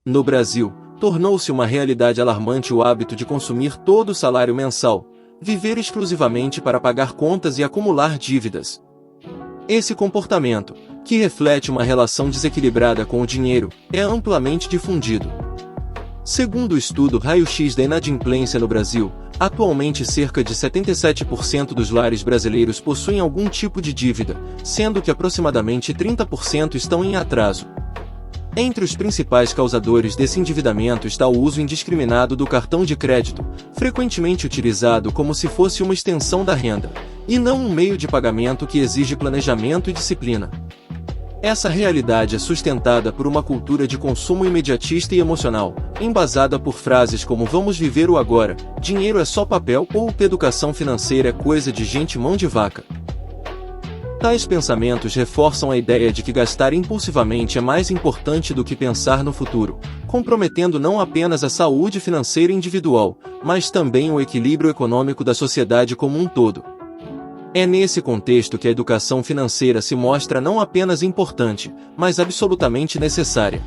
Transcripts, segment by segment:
No Brasil, tornou-se uma realidade alarmante o hábito de consumir todo o salário mensal, viver exclusivamente para pagar contas e acumular dívidas. Esse comportamento, que reflete uma relação desequilibrada com o dinheiro, é amplamente difundido. Segundo o estudo Raio-X da Inadimplência no Brasil, atualmente cerca de 77% dos lares brasileiros possuem algum tipo de dívida, sendo que aproximadamente 30% estão em atraso. Entre os principais causadores desse endividamento está o uso indiscriminado do cartão de crédito, frequentemente utilizado como se fosse uma extensão da renda, e não um meio de pagamento que exige planejamento e disciplina. Essa realidade é sustentada por uma cultura de consumo imediatista e emocional, embasada por frases como "vamos viver o agora", "dinheiro é só papel" ou "educação financeira é coisa de gente mão de vaca". Tais pensamentos reforçam a ideia de que gastar impulsivamente é mais importante do que pensar no futuro, comprometendo não apenas a saúde financeira individual, mas também o equilíbrio econômico da sociedade como um todo. É nesse contexto que a educação financeira se mostra não apenas importante, mas absolutamente necessária.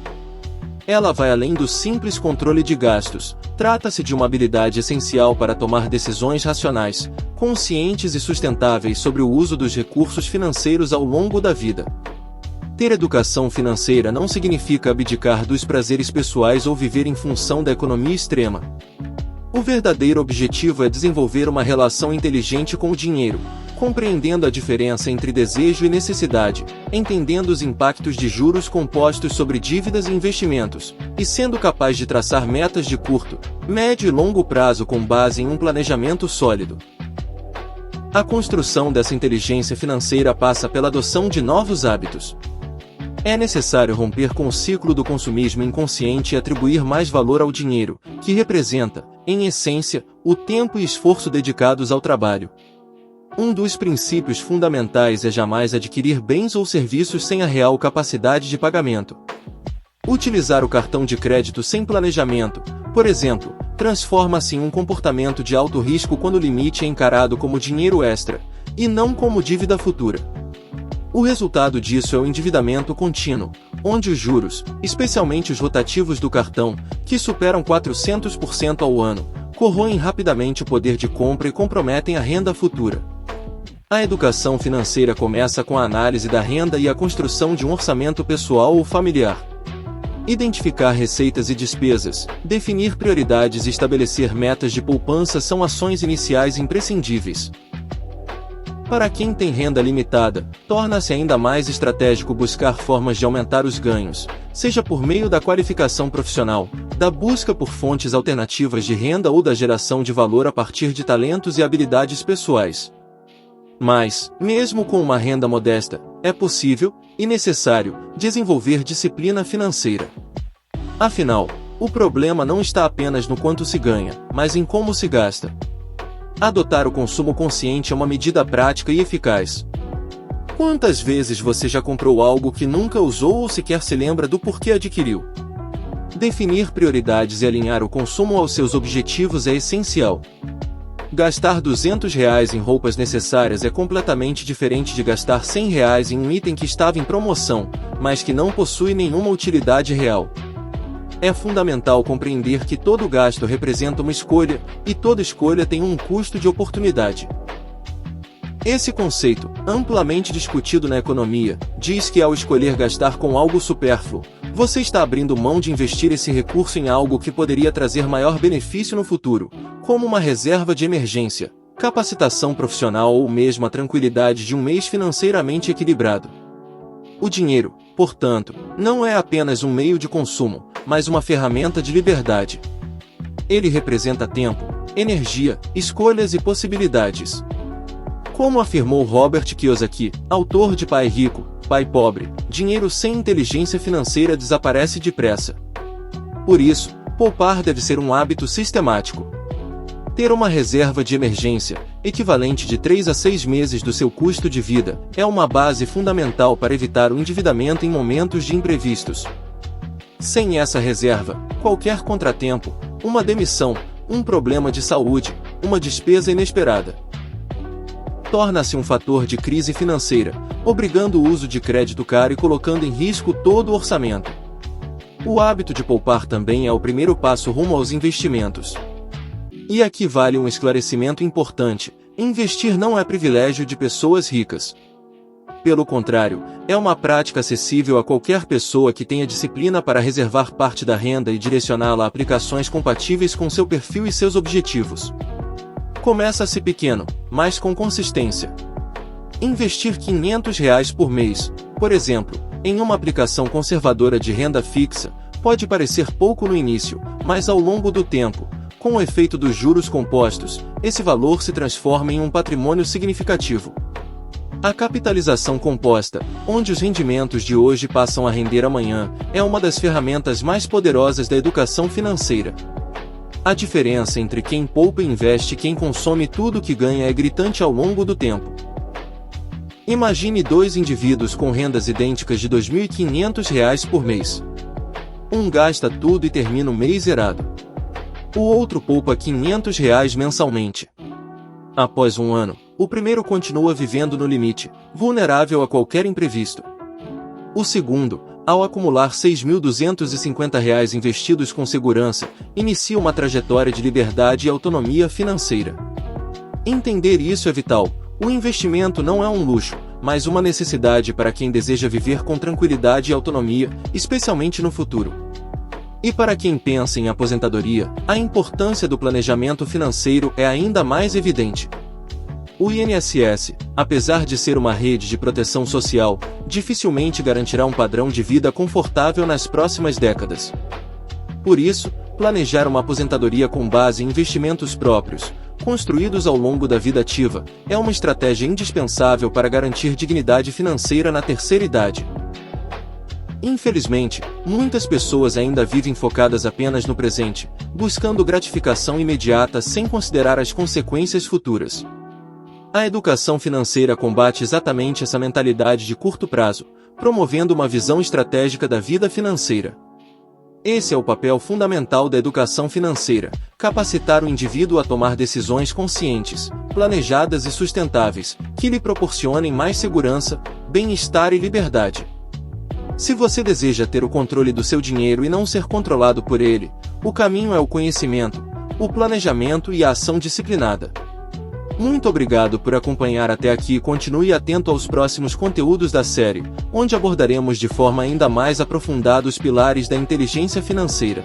Ela vai além do simples controle de gastos, trata-se de uma habilidade essencial para tomar decisões racionais, conscientes e sustentáveis sobre o uso dos recursos financeiros ao longo da vida. Ter educação financeira não significa abdicar dos prazeres pessoais ou viver em função da economia extrema. O verdadeiro objetivo é desenvolver uma relação inteligente com o dinheiro, compreendendo a diferença entre desejo e necessidade, entendendo os impactos de juros compostos sobre dívidas e investimentos, e sendo capaz de traçar metas de curto, médio e longo prazo com base em um planejamento sólido. A construção dessa inteligência financeira passa pela adoção de novos hábitos. É necessário romper com o ciclo do consumismo inconsciente e atribuir mais valor ao dinheiro, que representa, em essência, o tempo e esforço dedicados ao trabalho. Um dos princípios fundamentais é jamais adquirir bens ou serviços sem a real capacidade de pagamento. Utilizar o cartão de crédito sem planejamento, por exemplo, transforma-se em um comportamento de alto risco quando o limite é encarado como dinheiro extra, e não como dívida futura. O resultado disso é o endividamento contínuo, onde os juros, especialmente os rotativos do cartão, que superam 400% ao ano, corroem rapidamente o poder de compra e comprometem a renda futura. A educação financeira começa com a análise da renda e a construção de um orçamento pessoal ou familiar. Identificar receitas e despesas, definir prioridades e estabelecer metas de poupança são ações iniciais imprescindíveis. Para quem tem renda limitada, torna-se ainda mais estratégico buscar formas de aumentar os ganhos, seja por meio da qualificação profissional, da busca por fontes alternativas de renda ou da geração de valor a partir de talentos e habilidades pessoais. Mas, mesmo com uma renda modesta, é possível, e necessário, desenvolver disciplina financeira. Afinal, o problema não está apenas no quanto se ganha, mas em como se gasta. Adotar o consumo consciente é uma medida prática e eficaz. Quantas vezes você já comprou algo que nunca usou ou sequer se lembra do porquê adquiriu? Definir prioridades e alinhar o consumo aos seus objetivos é essencial. Gastar R$ 200 em roupas necessárias é completamente diferente de gastar R$ 100 em um item que estava em promoção, mas que não possui nenhuma utilidade real. É fundamental compreender que todo gasto representa uma escolha, e toda escolha tem um custo de oportunidade. Esse conceito, amplamente discutido na economia, diz que ao escolher gastar com algo supérfluo, você está abrindo mão de investir esse recurso em algo que poderia trazer maior benefício no futuro, como uma reserva de emergência, capacitação profissional ou mesmo a tranquilidade de um mês financeiramente equilibrado. O dinheiro, portanto, não é apenas um meio de consumo, mas uma ferramenta de liberdade. Ele representa tempo, energia, escolhas e possibilidades. Como afirmou Robert Kiyosaki, autor de Pai Rico, Pai Pobre, dinheiro sem inteligência financeira desaparece depressa. Por isso, poupar deve ser um hábito sistemático. Ter uma reserva de emergência, equivalente de 3 a 6 meses do seu custo de vida, é uma base fundamental para evitar o endividamento em momentos de imprevistos. Sem essa reserva, qualquer contratempo, uma demissão, um problema de saúde, uma despesa inesperada, torna-se um fator de crise financeira, obrigando o uso de crédito caro e colocando em risco todo o orçamento. O hábito de poupar também é o primeiro passo rumo aos investimentos. E aqui vale um esclarecimento importante: investir não é privilégio de pessoas ricas. Pelo contrário, é uma prática acessível a qualquer pessoa que tenha disciplina para reservar parte da renda e direcioná-la a aplicações compatíveis com seu perfil e seus objetivos. Começa-se pequeno, mas com consistência. Investir R$ 500 por mês, por exemplo, em uma aplicação conservadora de renda fixa, pode parecer pouco no início, mas ao longo do tempo, com o efeito dos juros compostos, esse valor se transforma em um patrimônio significativo. A capitalização composta, onde os rendimentos de hoje passam a render amanhã, é uma das ferramentas mais poderosas da educação financeira. A diferença entre quem poupa e investe e quem consome tudo o que ganha é gritante ao longo do tempo. Imagine dois indivíduos com rendas idênticas de R$ 2.500 por mês. Um gasta tudo e termina o mês zerado. O outro poupa R$ 500 mensalmente. Após um ano, o primeiro continua vivendo no limite, vulnerável a qualquer imprevisto. O segundo, ao acumular R$ 6.250 investidos com segurança, inicia uma trajetória de liberdade e autonomia financeira. Entender isso é vital. O investimento não é um luxo, mas uma necessidade para quem deseja viver com tranquilidade e autonomia, especialmente no futuro. E para quem pensa em aposentadoria, a importância do planejamento financeiro é ainda mais evidente. O INSS, apesar de ser uma rede de proteção social, dificilmente garantirá um padrão de vida confortável nas próximas décadas. Por isso, planejar uma aposentadoria com base em investimentos próprios, construídos ao longo da vida ativa, é uma estratégia indispensável para garantir dignidade financeira na terceira idade. Infelizmente, muitas pessoas ainda vivem focadas apenas no presente, buscando gratificação imediata sem considerar as consequências futuras. A educação financeira combate exatamente essa mentalidade de curto prazo, promovendo uma visão estratégica da vida financeira. Esse é o papel fundamental da educação financeira: capacitar o indivíduo a tomar decisões conscientes, planejadas e sustentáveis, que lhe proporcionem mais segurança, bem-estar e liberdade. Se você deseja ter o controle do seu dinheiro e não ser controlado por ele, o caminho é o conhecimento, o planejamento e a ação disciplinada. Muito obrigado por acompanhar até aqui e continue atento aos próximos conteúdos da série, onde abordaremos de forma ainda mais aprofundada os pilares da inteligência financeira.